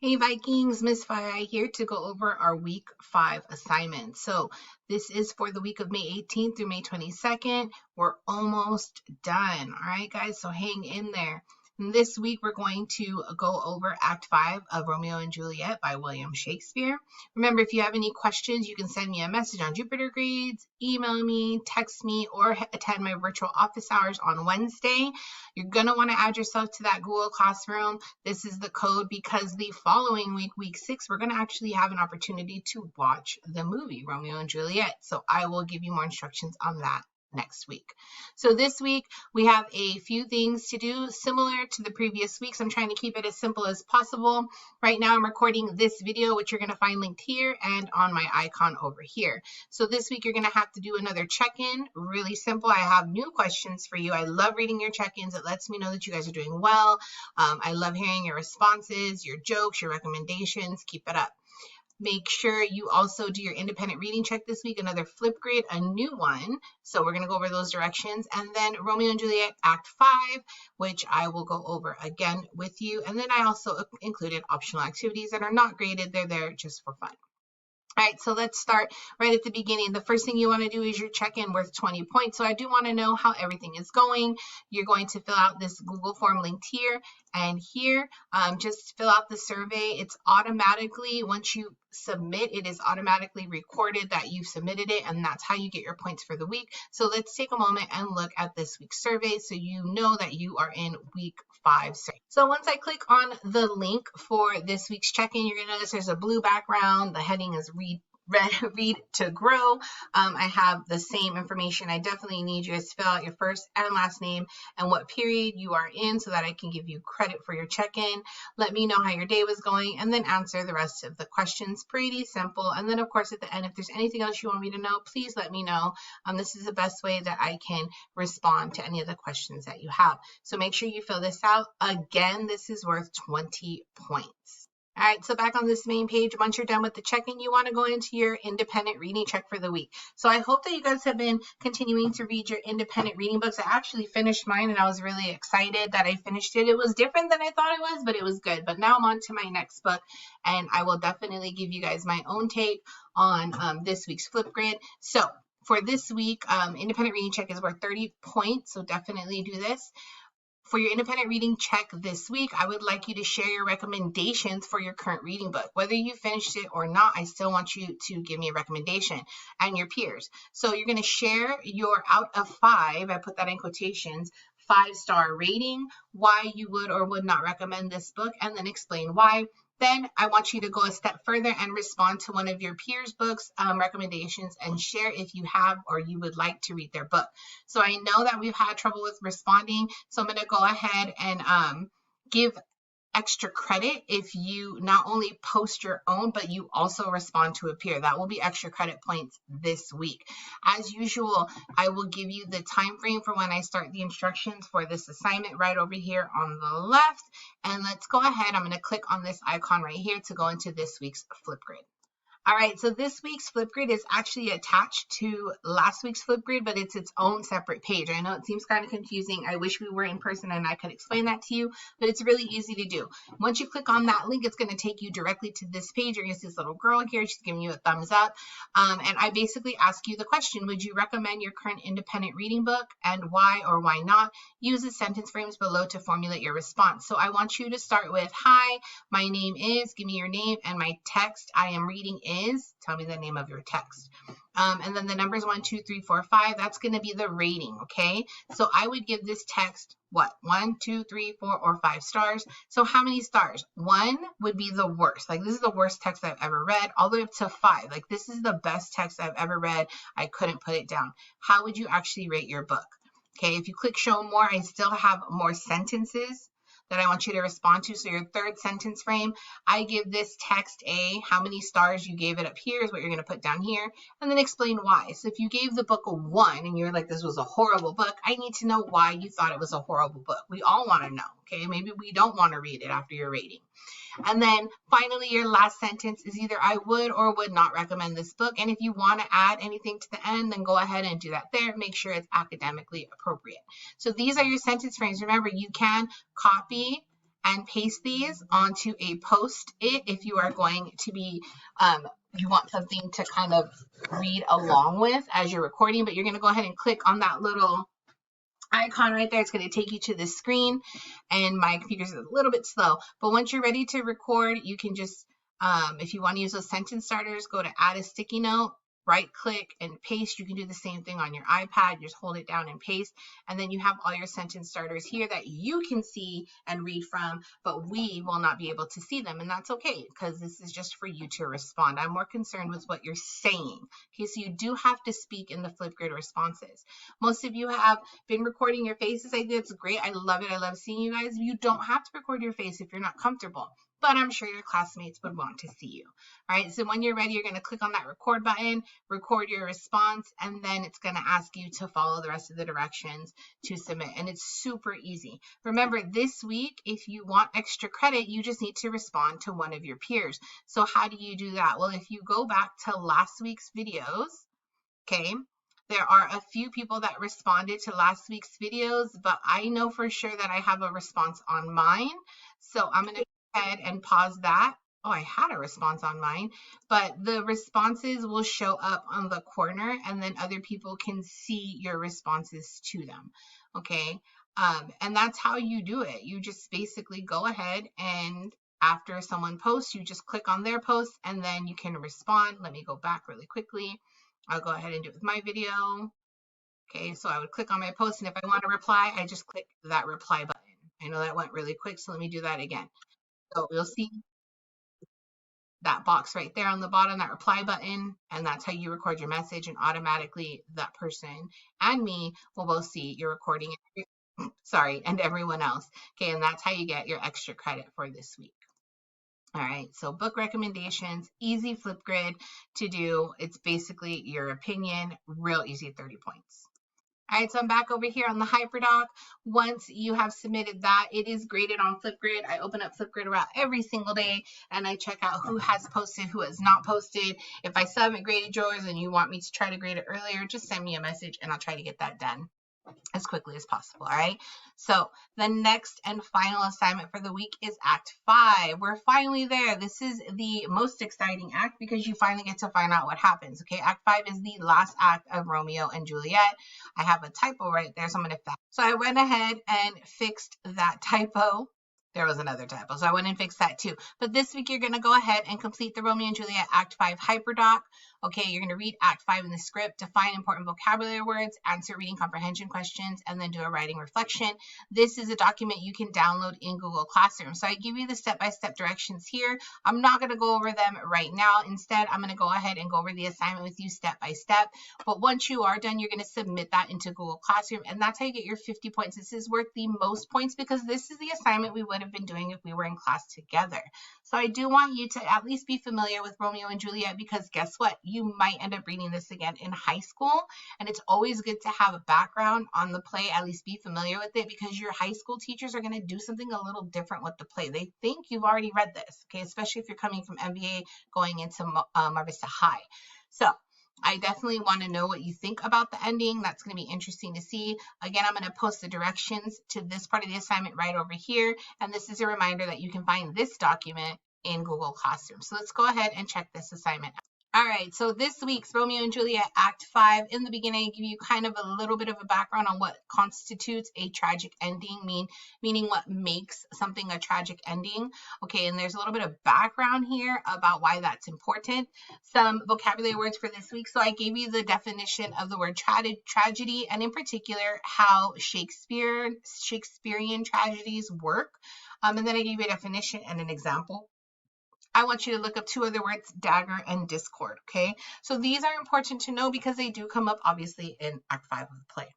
Hey Vikings, Miss Faiai here to go over our week 5 assignment. So this is for the week of May 18th through May 22nd. We're almost done. All right, guys, so hang in there. And this week we're going to go over Act 5 of Romeo and Juliet by William Shakespeare. Remember, if you have any questions, you can send me a message on Jupiter Grades, email me, text me, or attend my virtual office hours on Wednesday. You're going to want to add yourself to that Google Classroom. This is the code because the following week, week 6, we're going to actually have an opportunity to watch the movie Romeo and Juliet. So I will give you more instructions on that next week. So this week we have a few things to do similar to the previous weeks. I'm trying to keep it as simple as possible. Right now I'm recording this video, which you're going to find linked here and on my icon over here. So this week you're going to have to do another check-in. Really simple. I have new questions for you. I love reading your check-ins. It lets me know that you guys are doing well. I love hearing your responses, your jokes, your recommendations. Keep it up. Make sure you also do your independent reading check this week, another flip grid, a new one. So we're going to go over those directions. And then Romeo and Juliet Act 5, which I will go over again with you. And then I also included optional activities that are not graded. They're there just for fun. All right, so let's start right at the beginning. The first thing you want to do is your check-in worth 20 points. So I do want to know how everything is going. You're going to fill out this Google form linked here and here. Just fill out the survey. It's automatically, once you submit, it is automatically recorded that you've submitted it, and that's how you get your points for the week. So let's take a moment and look at this week's survey so you know that you are in week 5 survey. So once I click on the link for this week's check-in, you're going to notice there's a blue background. The heading is read to grow. I have the same information. I definitely need you to fill out your first and last name and what period you are in so that I can give you credit for your check-in. Let me know how your day was going and then answer the rest of the questions. Pretty simple. And then of course at the end, if there's anything else you want me to know, please let me know. This is the best way that I can respond to any of the questions that you have. So make sure you fill this out. Again, this is worth 20 points. All right, so back on this main page, once you're done with the check-in, you want to go into your independent reading check for the week. So I hope that you guys have been continuing to read your independent reading books. I actually finished mine, and I was really excited that I finished it. It was different than I thought it was, but it was good. But now I'm on to my next book, and I will definitely give you guys my own take on this week's flip grid. So for this week, independent reading check is worth 30 points, so definitely do this. For your independent reading check this week, I would like you to share your recommendations for your current reading book. Whether you finished it or not, I still want you to give me a recommendation and your peers. So you're going to share your out of 5, I put that in quotations, 5-star rating, why you would or would not recommend this book, and then explain why. Then I want you to go a step further and respond to one of your peers' books recommendations and share if you have or you would like to read their book. So I know that we've had trouble with responding, so I'm going to go ahead and give extra credit if you not only post your own, but you also respond to a peer. That will be extra credit points this week. As usual, I will give you the time frame for when I start the instructions for this assignment right over here on the left. And let's go ahead. I'm going to click on this icon right here to go into this week's flip grid. All right, so this week's flip grid is actually attached to last week's flip grid, but it's its own separate page. I know it seems kind of confusing. I wish we were in person and I could explain that to you, but it's really easy to do. Once you click on that link, it's going to take you directly to this page. You're going to see this little girl here. She's giving you a thumbs up. And I basically ask you the question, would you recommend your current independent reading book and why or why not? Use the sentence frames below to formulate your response. So I want you to start with, hi, my name is, give me your name, and my text I am reading is, tell me the name of your text. And then the numbers 1, 2, 3, 4, 5, that's going to be the rating, okay? So I would give this text, what, 1, 2, 3, 4, or 5 stars. So how many stars? 1 would be the worst. Like, this is the worst text I've ever read, all the way up to 5. Like, this is the best text I've ever read. I couldn't put it down. How would you actually rate your book? Okay, if you click show more, I still have more sentences that I want you to respond to. So your third sentence frame, I give this text a, how many stars you gave it up here is what you're going to put down here, and then explain why. So if you gave the book a 1 and you're like, this was a horrible book, I need to know why you thought it was a horrible book. We all want to know, okay? Maybe we don't want to read it after your rating. And then finally, your last sentence is either I would or would not recommend this book. And if you want to add anything to the end, then go ahead and do that there. Make sure it's academically appropriate. So these are your sentence frames. Remember, you can copy and paste these onto a post-it if you are going to be, you want something to kind of read along with as you're recording, but you're going to go ahead and click on that little icon right there. It's going to take you to the screen, and my computer's a little bit slow, but once you're ready to record, you can just, if you want to use those sentence starters, go to add a sticky note, right click and paste. You can do the same thing on your iPad. Just hold it down and paste, and then you have all your sentence starters here that you can see and read from, but we will not be able to see them, and that's okay, because this is just for you to respond. I'm more concerned with what you're saying. Okay, so you do have to speak in the Flipgrid responses. Most of you have been recording your faces. I think it's great. I love it. I love seeing you guys. You don't have to record your face if you're not comfortable, but I'm sure your classmates would want to see you. All right, so when you're ready, you're going to click on that record button, record your response, and then it's going to ask you to follow the rest of the directions to submit. And it's super easy. Remember, this week, if you want extra credit, you just need to respond to one of your peers. So how do you do that? Well, if you go back to last week's videos, okay, there are a few people that responded to last week's videos, but I know for sure that I have a response on mine. So I'm going to go ahead and pause that. Oh, I had a response on mine, but the responses will show up on the corner, and then other people can see your responses to them. Okay. And that's how you do it. You just basically go ahead, and after someone posts, you just click on their post, and then you can respond. Let me go back really quickly. I'll go ahead and do it with my video. Okay, so I would click on my post, and if I want to reply, I just click that reply button. I know that went really quick, so let me do that again. So you'll see that box right there on the bottom, that reply button, and that's how you record your message, and automatically that person and me will both see your recording, sorry, and everyone else. Okay, and that's how you get your extra credit for this week. All right, so book recommendations, easy Flipgrid to do. It's basically your opinion, real easy, 30 points. All right, so I'm back over here on the Hyperdoc. Once you have submitted that, it is graded on Flipgrid. I open up Flipgrid around every single day, and I check out who has posted, who has not posted. If I still haven't graded yours and you want me to try to grade it earlier, just send me a message, and I'll try to get that done as quickly as possible. All right, so the next and final assignment for the week is Act 5. We're finally there. This is the most exciting act because you finally get to find out what happens. Okay, Act 5 is the last act of Romeo and Juliet. I have a typo right there, so I'm going to fix. So I went ahead and fixed that typo. There was another typo, so I went and fixed that too. But this week, you're going to go ahead and complete the Romeo and Juliet Act 5 Hyperdoc. Okay, you're going to read Act 5 in the script, define important vocabulary words, answer reading comprehension questions, and then do a writing reflection. This is a document you can download in Google Classroom. So I give you the step-by-step directions here. I'm not going to go over them right now. Instead, I'm going to go ahead and go over the assignment with you step by step. But once you are done, you're going to submit that into Google Classroom, and that's how you get your 50 points. This is worth the most points because this is the assignment we would have been doing if we were in class together. So I do want you to at least be familiar with Romeo and Juliet, because guess what? You might end up reading this again in high school, and it's always good to have a background on the play, at least be familiar with it, because your high school teachers are going to do something a little different with the play. They think you've already read this, okay, especially if you're coming from MBA going into Mar Vista High. So I definitely want to know what you think about the ending. That's going to be interesting to see. Again, I'm going to post the directions to this part of the assignment right over here. And this is a reminder that you can find this document in Google Classroom. So let's go ahead and check this assignment out. All right, so this week's Romeo and Juliet Act 5, in the beginning, I give you kind of a little bit of a background on what constitutes a tragic ending, meaning what makes something a tragic ending. Okay, and there's a little bit of background here about why that's important. Some vocabulary words for this week. So I gave you the definition of the word tragedy, and in particular, how Shakespearean tragedies work. And then I gave you a definition and an example. I want you to look up two other words, dagger and discord, okay? So these are important to know because they do come up, obviously, in Act 5 of the play.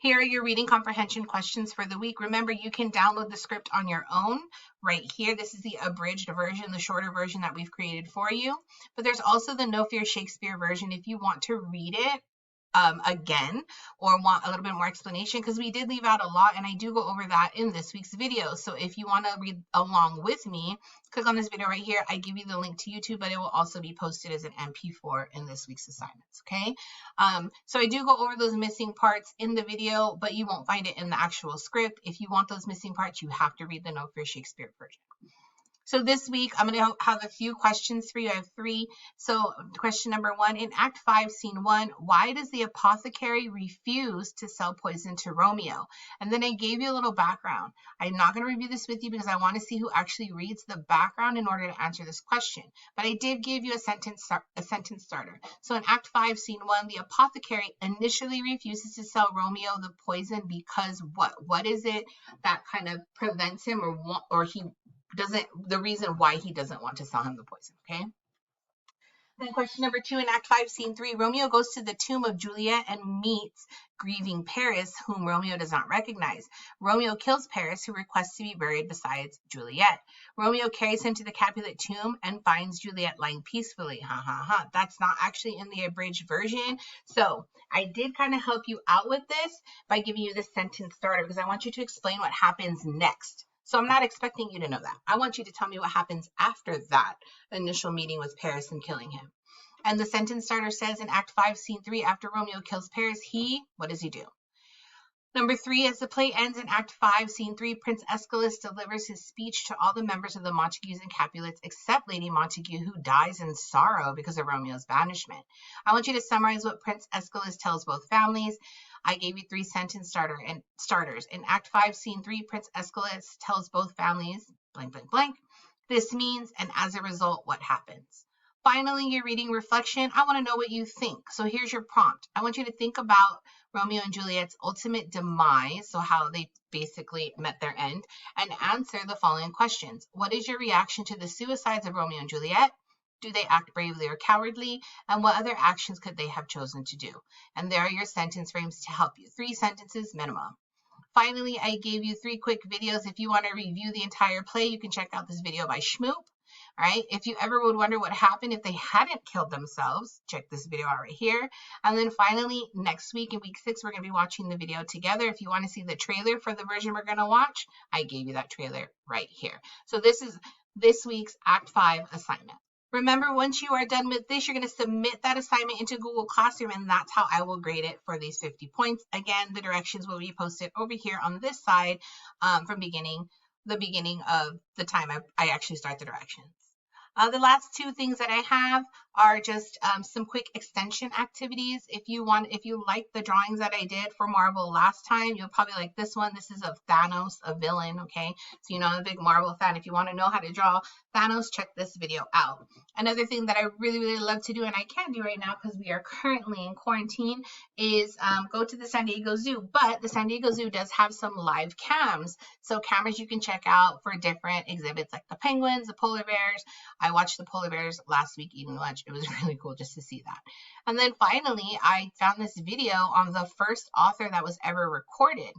Here are your reading comprehension questions for the week. Remember, you can download the script on your own right here. This is the abridged version, the shorter version that we've created for you. But there's also the No Fear Shakespeare version if you want to read it again, or want a little bit more explanation, because we did leave out a lot, and I do go over that in this week's video. So if you want to read along with me, click on this video right here. I give you the link to YouTube, but it will also be posted as an MP4 in this week's assignments, okay? So I do go over those missing parts in the video, but you won't find it in the actual script. If you want those missing parts, you have to read the Note for Shakespeare version. So this week, I'm going to have a few questions for you. I have 3. So question number 1, in Act 5, Scene 1, why does the apothecary refuse to sell poison to Romeo? And then I gave you a little background. I'm not going to review this with you because I want to see who actually reads the background in order to answer this question. But I did give you a sentence starter. So in Act 5, Scene 1, the apothecary initially refuses to sell Romeo the poison because what? What is it that kind of prevents him, or he doesn't, the reason why he doesn't want to sell him the poison, okay? Then question number 2, in Act 5, Scene 3, Romeo goes to the tomb of Juliet and meets grieving Paris, whom Romeo does not recognize. Romeo kills Paris, who requests to be buried beside Juliet. Romeo carries him to the Capulet tomb and finds Juliet lying peacefully. That's not actually in the abridged version. So I did kind of help you out with this by giving you the sentence starter, because I want you to explain what happens next. So I'm not expecting you to know that. I want you to tell me what happens after that initial meeting with Paris and killing him. And the sentence starter says in Act 5, Scene 3, after Romeo kills Paris, what does he do? Number 3, as the play ends in Act 5, Scene 3, Prince Aeschylus delivers his speech to all the members of the Montagues and Capulets except Lady Montague, who dies in sorrow because of Romeo's banishment. I want you to summarize what Prince Aeschylus tells both families. I gave you 3 sentence starters. In Act 5, Scene 3, Prince Aeschylus tells both families, blank, blank, blank. This means, and as a result, what happens? Finally, your reading reflection. I want to know what you think. So here's your prompt. I want you to think about Romeo and Juliet's ultimate demise, so how they basically met their end, and answer the following questions. What is your reaction to the suicides of Romeo and Juliet? Do they act bravely or cowardly? And what other actions could they have chosen to do? And there are your sentence frames to help you. 3 sentences minimum. Finally, I gave you 3 quick videos. If you want to review the entire play, you can check out this video by Schmoop. All right. If you ever would wonder what happened if they hadn't killed themselves, check this video out right here. And then finally, next week in week 6, we're going to be watching the video together. If you want to see the trailer for the version we're going to watch, I gave you that trailer right here. So this is this week's Act 5 assignment. Remember, once you are done with this, you're going to submit that assignment into Google Classroom, and that's how I will grade it for these 50 points. Again, the directions will be posted over here on this side from the beginning of the time I actually start the directions. The last 2 things that I have are just some quick extension activities. If you like the drawings that I did for Marvel last time, you'll probably like this one. This is of Thanos, a villain, okay? So you know I'm a big Marvel fan. If you want to know how to draw Thanos, check this video out. Another thing that I really, really love to do, and I can't do right now because we are currently in quarantine, is go to the San Diego Zoo. But the San Diego Zoo does have some live cams. So cameras you can check out for different exhibits like the penguins, the polar bears. I watched the polar bears last week eating lunch. It was really cool just to see that. And then finally, I found this video on the first author that was ever recorded.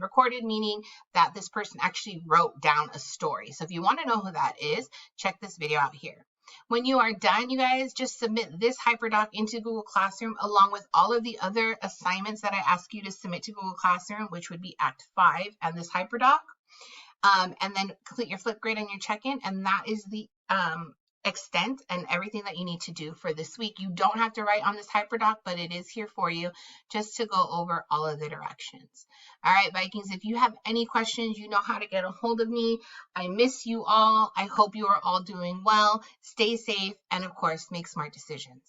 Recorded meaning that this person actually wrote down a story. So if you want to know who that is, check this video out here. When you are done, you guys, just submit this Hyperdoc into Google Classroom along with all of the other assignments that I ask you to submit to Google Classroom, which would be Act 5 and this Hyperdoc. And then complete your flip grade on your check-in, and that is the extent and everything that you need to do for this week. You don't have to write on this Hyperdoc, but it is here for you just to go over all of the directions. All right, Vikings, if you have any questions, you know how to get a hold of me. I miss you all. I hope you are all doing well. Stay safe, and of course, make smart decisions.